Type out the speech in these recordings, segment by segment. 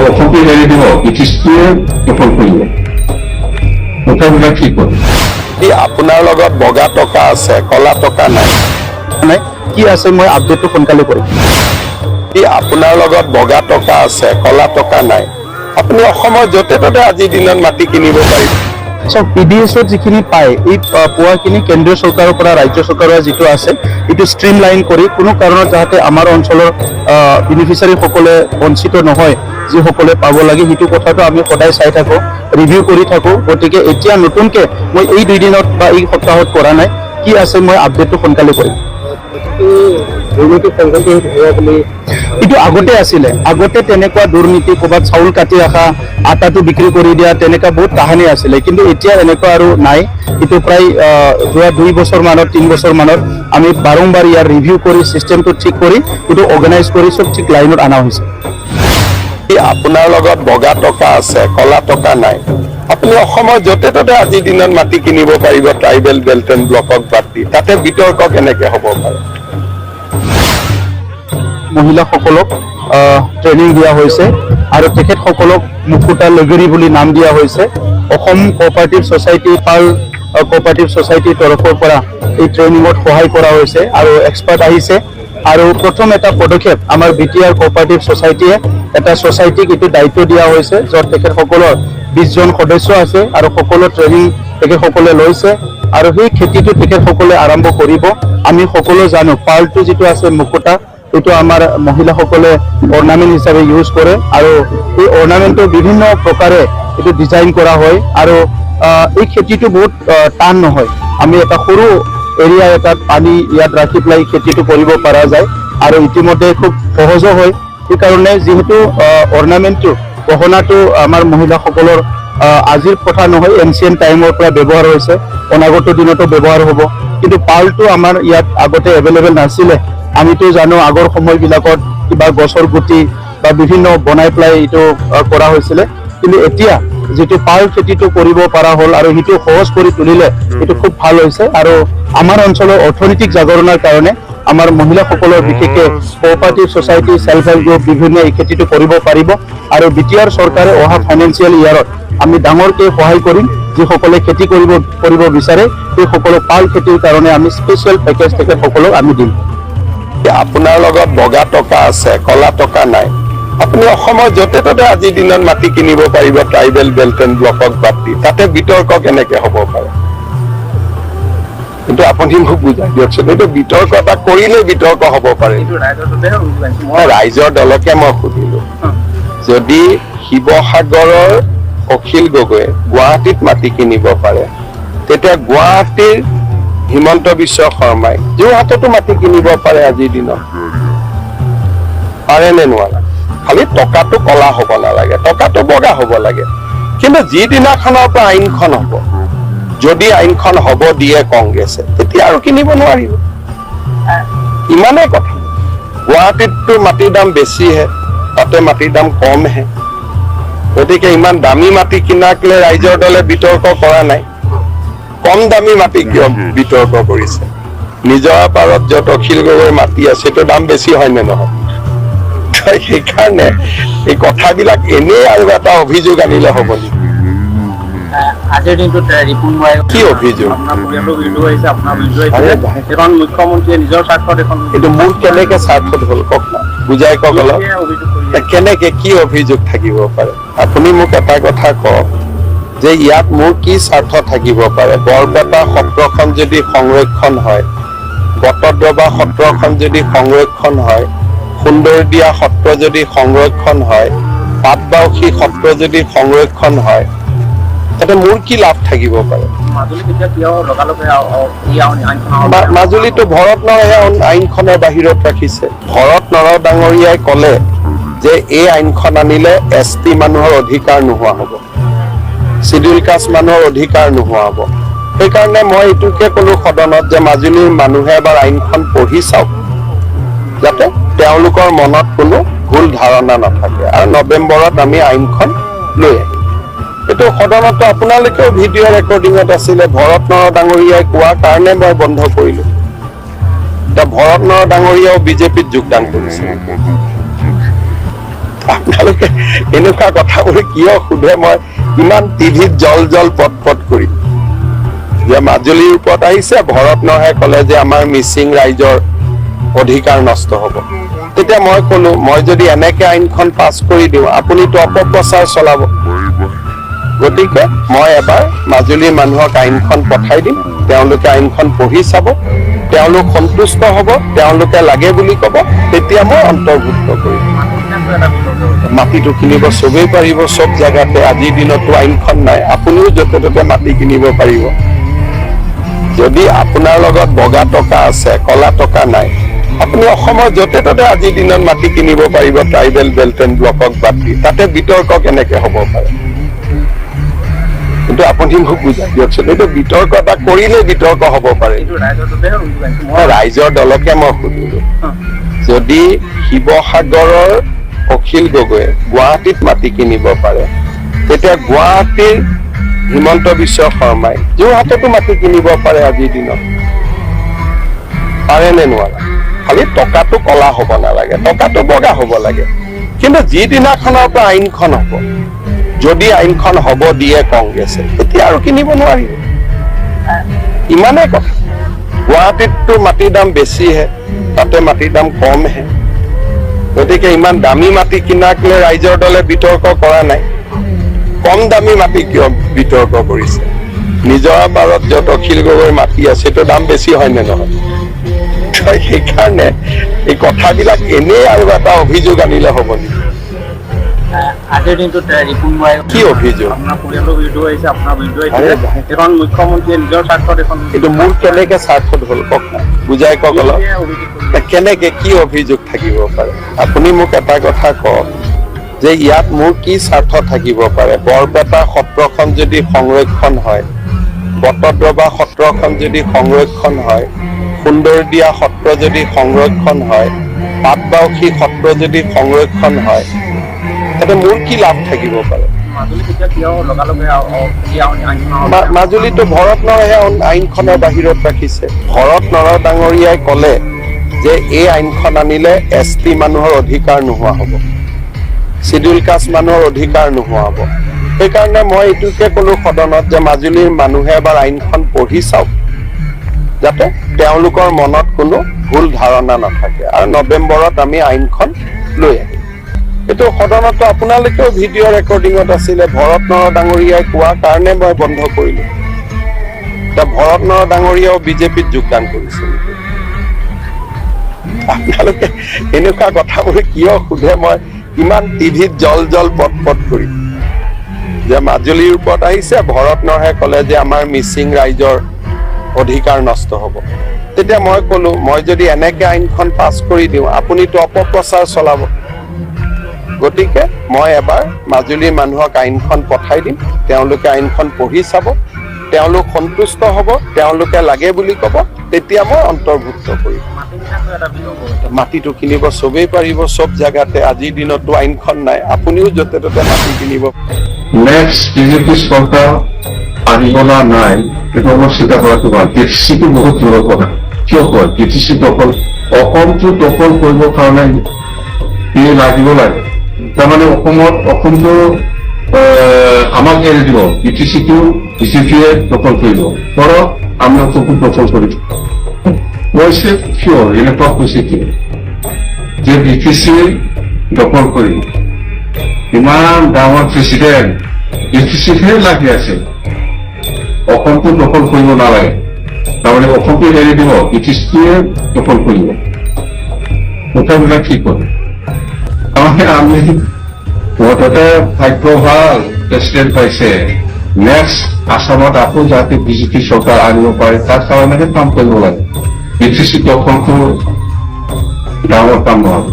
অসমকে এৰি দিব ব্ৰিটিছটোৱে দখল কৰিব কথাবিলাক ঠিক হ'ল আপোনাৰ লগত বগা টকা আছে কলা টকা নাই কি আছে মই আপডেটটো সোনকালে কৰিম আপোনাৰ লগত বগা টকা আছে কলা টকা নাই আপুনি অসমৰ য'তে ত'তে আজিৰ দিনত মাটি কিনিব পাৰিব সব পিডিএছত যিখিনি পায় এই পোৱাখিনি কেন্দ্ৰীয় চৰকাৰৰ পৰা ৰাজ্য চৰকাৰৰ যিটো আছে এইটো ষ্ট্ৰীম লাইন কৰি কোনো কাৰণত যাতে আমাৰ অঞ্চলৰ বেনিফিচিয়াৰীসকলে বঞ্চিত নহয় যিসকলে পাব লাগে সেইটো কথাটো আমি সদায় চাই থাকোঁ ৰিভিউ কৰি থাকোঁ গতিকে এতিয়া নতুনকৈ মই এই 2 দিনত বা এই সপ্তাহত কৰা নাই কি আছে মই আপডেটটো সোনকালে কৰিম এইটো আগতে আছিলে আগতে তেনেকুৱা দুৰ্নীতি ক'ৰবাত চাউল কাটি ৰখা আটাটো বিক্ৰী কৰি দিয়া তেনেকুৱা বহুত কাহিনী আছিলে কিন্তু এতিয়া এনেকুৱা আৰু নাই এইটো প্ৰায় যোৱা 2 বছৰমানত 3 বছৰমানত আমি বাৰম্বাৰ ইয়াৰ ৰিভিউ কৰি ছিষ্টেমটো ঠিক কৰি এইটো অৰ্গেনাইজ কৰি চব ঠিক লাইনত অনা হৈছে আপোনাৰ লগত বগা টকা আছে কলা টকা নাই আপুনি অসমৰ য'তে ত'তে আজিৰ দিনত মাটি কিনিব পাৰিব ট্ৰাইবেল বেল্ট এণ্ড ব্লকক বাদ দি তাতে বিতৰ্ক কেনেকৈ হ'ব পাৰে মহিলাসকলক ট্ৰেইনিং দিয়া হৈছে আৰু তেখেতসকলক মুকুতা লগৰী বুলি নাম দিয়া হৈছে অসম কোঅপাৰেটিভ ছ'চাইটি পাল কোঅপাৰেটিভ ছ'চাইটিৰ তৰফৰ পৰা এই ট্ৰেইনিঙত সহায় কৰা হৈছে আৰু এক্সপাৰ্ট আহিছে আৰু প্ৰথম এটা পদক্ষেপ আমাৰ বিটিআৰ কোঅপাৰেটিভ ছ'চাইটিয়ে এটা ছ'চাইটিক এইটো দায়িত্ব দিয়া হৈছে য'ত তেখেতসকলৰ 20 জন সদস্য আছে আৰু সকলো ট্ৰেইনিং তেখেতসকলে লৈছে আৰু সেই খেতিটো তেখেতসকলে আৰম্ভ কৰিব আমি সকলো জানো পালটো যিটো আছে মুকুতা এইটো আমাৰ মহিলাসকলে অৰ্নামেণ্ট হিচাপে ইউজ কৰে আৰু এই অৰ্নামেণ্টটো বিভিন্ন প্ৰকাৰে এইটো ডিজাইন কৰা হয় আৰু এই খেতিটো বহুত টান নহয় আমি এটা সৰু এৰিয়া এটাত পানী ইয়াত ৰাখি পেলাই খেতিটো কৰিব পৰা যায় আৰু ইতিমধ্যে খুব সহজো হয় সেইকাৰণে যিহেতু অৰ্নামেণ্টটো গহনাটো আমাৰ মহিলাসকলৰ আজিৰ কথা নহয় এনচিয়েণ্ট টাইমৰ পৰা ব্যৱহাৰ হৈছে অনাগত দিনতো ব্যৱহাৰ হ'ব কিন্তু পালটো আমাৰ ইয়াত আগতে এভেইলেবল নাছিলে আমিতো জানো আগৰ সময়বিলাকত কিবা গছৰ গুটি বা বিভিন্ন বনাই পেলাই এইটো কৰা হৈছিলে কিন্তু এতিয়া যেটো পাল খেতিটো কৰিব পৰা হ'ল আৰু হিটো সহজ কৰি তুলিলে এটো খুব ভাল হৈছে আৰু আমাৰ অঞ্চলৰ অৰ্থনৈতিক জাগৰণৰ কাৰণে আমাৰ মহিলাসকলৰ বিশেষকৈ cooperative society self help group বিভিন্ন এই খেতিটো কৰিব পাৰিব আৰু বিটিআৰ চৰকাৰে অহা ফাইনেন্সিয়েল ইয়াৰত আমি ডাঙৰকৈ সহায় কৰিম যিসকলে খেতি কৰিব বিচাৰে সেইসকলক পাল খেতিৰ কাৰণে আমি স্পেচিয়েল পেকেজ তেখেতসকলক আমি দিম আপোনাৰ লগত বগা টকা আছে কলা টকা নাই আপুনি অসমৰ য'তে ত'তে আজিৰ দিনত মাটি কিনিব পাৰিব ট্ৰাইবেল বেল্ট এণ্ড ব্লকক বাদ দি তাতে বিতৰ্ক কেনেকৈ হ'ব পাৰে কিন্তু আপুনি মোক বুজাই দিয়কচোন এইটো বিতৰ্ক এটা কৰিলে বিতৰ্ক হ'ব পাৰে মই ৰাইজৰ দলকে মই সুধিলো যদি শিৱসাগৰৰ অখিল গগৈয়ে গুৱাহাটীত মাটি কিনিব পাৰে তেতিয়া গুৱাহাটীৰ হিমন্ত বিশ্ব শৰ্মাই যোৰহাটতো মাটি কিনিব পাৰে আজিৰ দিনত পাৰে নে নোৱাৰে খালি টকাটো কলা হ'ব নালাগে টকাটো বগা হ'ব লাগে কিন্তু যিদিনাখনৰ পৰা আইনখন হ'ব যদি আইনখন হ'ব দিয়ে কংগ্ৰেছে তেতিয়া আৰু কিনিব নোৱাৰিব ইমানেই কথা গুৱাহাটীততো মাটিৰ দাম বেছিহে তাতে মাটিৰ দাম কমহে গতিকে ইমান দামী মাটি কিনাক লৈ ৰাইজৰ দলে বিতৰ্ক কৰা নাই কম দামী মাটি কিয় বিতৰ্ক কৰিছে নিজৰ পাৰত য'ত অখিল গগৈৰ মাটি আছে সেইটো দাম বেছি হয় নে নহয় সেইকাৰণে এই কথাবিলাক এনেই আৰু এটা অভিযোগ আনিলে হ'ব নেকি আজিৰ দিনটোত ৰিপুণ ৰায় কি অভিযোগ আপোনাৰ পৰিয়ালৰ বিৰুদ্ধে আহিছে আপোনাৰ বিৰুদ্ধে আহিছে এখন মুখ্যমন্ত্ৰীয়ে নিজৰ স্বাৰ্থত এখন এইটো মোৰ কেনেকে স্বাৰ্থত হ'ল কওক না বুজাই কওক অলপ অভিযোগ কৰিছে কেনেকে কি অভিযোগ থাকিব পাৰে আপুনি মোক এটা কথা কওক যে ইয়াত মোৰ কি স্বাৰ্থ থাকিব পাৰে বৰপেটা সত্ৰখন যদি সংৰক্ষণ হয় বটদ্ৰৱা সত্ৰখন যদি সংৰক্ষণ হয় সুন্দৰদিয়া সত্ৰ যদি সংৰক্ষণ হয় পাটবাউসী সত্ৰ যদি সংৰক্ষণ হয় তাতে মোৰ কি লাভ থাকিব পাৰে মাজুলীত এতিয়া কিয় লগালগে মাজুলীতো ভৰত নৰহে আইনখনৰ বাহিৰত ৰাখিছে ভৰত নৰ ডাঙৰীয়াই ক'লে যে এই আইনখন আনিলে ST মানুহৰ অধিকাৰ নোহোৱা হ'ব শিডিউল কাষ্ট মানুহৰ অধিকাৰ নোহোৱা হ'ব সেইকাৰণে মই এইটোকে ক'লো সদনত যে মাজুলীৰ মানুহে এবাৰ আইনখন পঢ়ি চাওক যাতে তেওঁলোকৰ মনত কোনো ভুল ধাৰণা নাথাকে আৰু নৱেম্বৰত আমি আইনখন লৈ আহিম এইটো সদনতো আপোনালোকেও ভিডিঅ' ৰেকৰ্ডিঙত আছিলে ভৰত নৰ ডাঙৰীয়াই কোৱা কাৰণে মই বন্ধ কৰিলোঁ এতিয়া ভৰত নৰ ডাঙৰীয়াও বিজেপিত যোগদান কৰিছে আপোনালোকে এনেকুৱা কথাবোৰ কিয় সোধে? মই ইমান টিভিত জল পট কৰি যে মাজুলীৰ ওপৰত আহিছে, ভৰত নৰহে ক'লে যে আমাৰ মিচিং ৰাইজৰ অধিকাৰ নষ্ট হ'ব। তেতিয়া মই ক'লো, মই যদি এনেকে আইনখন পাছ কৰি দিওঁ আপুনিতো অপপ্ৰচাৰ চলাব। গতিকে মই এবাৰ মাজুলীৰ মানুহক আইনখন পঠাই দিম, তেওঁলোকে আইনখন পঢ়ি চাব, তেওঁলোক সন্তুষ্ট হ'ব, তেওঁলোকে লাগে বুলি ক'ব, তেতিয়া মই অন্তৰ্ভুক্ত কৰিম। মাটিটো কিনিব চবেই পাৰিব, চব জেগাতে। আজিৰ দিনতো আইনখন নাই, আপুনিও য'তে ত'তে মাটি কিনিব পাৰিব। যদি আপোনাৰ লগত বগা টকা আছে, কলা টকা নাই, আপুনি অসমৰ য'তে ত'তে আজিৰ দিনত মাটি কিনিব পাৰিব, ট্ৰাইবেল বেল্ট এণ্ড ব্লকক বাদ দি। তাতে বিতৰ্ক কেনেকে হ'ব পাৰে? কিন্তু আপুনি মোক বুজাই দিয়কচোন, এইটো বিতৰ্ক এটা কৰিলে বিতৰ্ক হ'ব পাৰে। মই ৰাইজৰ দলকে মই সুধিলো, যদি শিৱসাগৰৰ অখিল গগৈয়ে গুৱাহাটীত মাটি কিনিব পাৰে, তেতিয়া গুৱাহাটীৰ হিমন্ত বিশ্ব শৰ্মাই যোৰহাটতো মাটি কিনিব পাৰে আজিৰ দিনত। পাৰে নে নোৱাৰে? খালি টকাটো কলা হ'ব নালাগে, টকাটো বগা হ'ব লাগে। কিন্তু যিদিনাখনৰ পৰা আইনখন হ'ব, যদি আইনখন হ'ব দিয়ে কংগ্ৰেছে, তেতিয়া আৰু কিনিব নোৱাৰিব। ইমানেই কথা। গুৱাহাটীততো মাটিৰ দাম বেছিহে, তাতে মাটিৰ দাম কমহে। গতিকে ইমান দামী মাটি কিনাক লৈ ৰাইজৰ দলে বিতৰ্ক কৰা নাই। কম দামী মাটি কিয় বিতৰ্ক কৰিছে? নিজৰা পাৰত য'ত অখিল গগৈৰ মাটি আছে, সেইটো দাম বেছি হয় নে নহয়? সেইকাৰণে এই কথাবিলাক এনেই আৰু এটা অভিযোগ আনিলে হ'ব নেকি? আজিৰ দিনটোত ৰিপুণ বৰাই কি অভিযোগ? আপোনাৰ পৰিয়ালৰ বিৰুদ্ধে আহিছে, আপোনাৰ বিৰুদ্ধে আহিছে। এখন মুখ্যমন্ত্ৰীয়ে নিজৰ স্বাৰ্থত এখন এইটো মোৰ কেনেকে স্বাৰ্থত হ'ল কওক না, বুজাই কওক অলপ। কেনেকে কি অভিযোগ থাকিব পাৰে? আপুনি মোক এটা কথা কওক যে ইয়াত মোৰ কি স্বাৰ্থ থাকিব পাৰে? বৰপেটা সত্ৰখন যদি সংৰক্ষণ হয়, বটদ্ৰৱা সত্ৰখন যদি সংৰক্ষণ হয়, সুন্দৰদিয়া সত্ৰ যদি সংৰক্ষণ হয়, পাটবাউসী সত্ৰ যদি সংৰক্ষণ হয়, তাতে মোৰ কি লাভ থাকিব পাৰে? মাজুলীতো ভৰত নৰহে আইনখনৰ বাহিৰত ৰাখিছে। ভৰত নৰ ডাঙৰীয়াই ক'লে যে এই আইনখন আনিলে ST মানুহৰ অধিকাৰ নোহোৱা হ'ব, চিডিউল কাষ্ট মানুহৰ অধিকাৰ নোহোৱা হ'ব। সেইকাৰণে মই এইটোকে ক'লো সদনত যে মাজুলীৰ মানুহে এবাৰ আইনখন পঢ়ি চাওক, যাতে তেওঁলোকৰ মনত কোনো ভুল ধাৰণা নাথাকে, আৰু নৱেম্বৰত আমি আইনখন লৈ আহিম। এইটো সদনতো আপোনালোকেও ভিডিঅ' ৰেকৰ্ডিঙত আছিলে, ভৰত নৰ ডাঙৰীয়াই কোৱা কাৰণে মই বন্ধ কৰিলো। এতিয়া ভৰত নৰ ডাঙৰীয়াও বিজেপিত যোগদান কৰিছিল। আপোনালোকে এনেকুৱা কথাবোৰ কিয় সোধে? মই ইমান টিভিত জল পট কৰি যে মাজুলীৰ ওপৰত আহিছে, ভৰত নৰহে ক'লে যে আমাৰ মিচিং ৰাইজৰ অধিকাৰ নষ্ট হ'ব। তেতিয়া মই ক'লো, মই যদি এনেকে আইনখন পাছ কৰি দিওঁ আপুনিতো অপপ্ৰচাৰ চলাব। গতিকে মই এবাৰ মাজুলীৰ মানুহক আইনখন পঠাই দিম, তেওঁলোকে আইনখন পঢ়ি চাব, তেওঁলোক সন্তুষ্ট হ'ব, তেওঁলোকে লাগে বুলি ক'ব, তেতিয়া মই অন্তৰ্ভুক্ত কৰিম। মাটিটো কিনিব চবেই পাৰিব, চব জেগাতে। আজিৰ দিনতো আইনখন নাই, আপুনিও য'তে ত'তে মাটি কিনিব। নেক্সট বিজেপি চৰকাৰ আহিব না নাই, সেইটো অলপ চিন্তা কৰাটো ভাল। PTCটো বহুত দূৰৰ কথা। কিয় কয়? PTC দখল, অসমটো দখল কৰিবৰ কাৰণে লাগিব লাগে। তাৰমানে অসমটো আমাক এৰি দিব, PTCটো বিজেপিয়ে দখল কৰিব। ধৰক আমি অসমটো দখল কৰিম। কৈছে কিয়? এনেকুৱা কৈছে কিয়? যে BTC দখল কৰিম। ইমান ডাঙৰ প্ৰেচিডেণ্ট BTCহে লাগি আছে, অসমটো দখল কৰিব নালাগে। তাৰমানে অসমটো এৰি দিব, BTCয়ে দখল কৰিব। কথাবিলাক কি কৰে? তাৰমানে আমি মুঠতে ভাগ্য ভাল প্ৰেচিডেণ্ট পাইছে, নেক্সট আসামত আকৌ যাতে বিজেপি চৰকাৰ আনিব পাৰে তাৰ কাৰণেহে কাম কৰিব লাগে। BTC দখলটো ডাঙৰ কাম নহয়।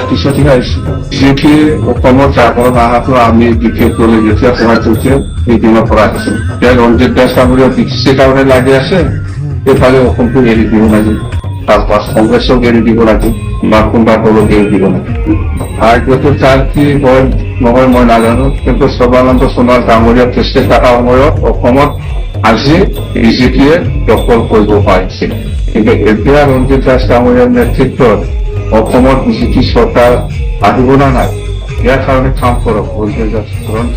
পিছতহে আহিছে বিজেপি অসমৰ জাগৰণ অহাটো আমি বিশেষকৈ যেতিয়া সহায় কৰিছে সেইদিনৰ পৰা আহিছে। এতিয়া ৰঞ্জিত দাস ডাঙৰীয়া BTC কাৰণে লাগি আছে, এইফালে অসমটো এৰি দিব লাগে, তাৰপাছ কংগ্ৰেছক এৰি দিব লাগে, বা কোনোবা দলক এৰি দিব লাগে। ভাৰতীয়টো তাৰ কি হয় নহয় মই নাজানো, কিন্তু সৰ্বানন্দ সোণোৱাল ডাঙৰীয়া প্ৰেচিডেণ্ট থকা সময়ত অসমত আজি বিজেপিয়ে দখল কৰিব পাৰিছে। কিন্তু এতিয়া ৰঞ্জিত দাস ডাঙৰীয়াৰ নেতৃত্বত অসমত বিজেপি চৰকাৰ আহিব না নাই, ইয়াৰ কাৰণে কাম কৰক, ভোল্টেজ গ্ৰহণ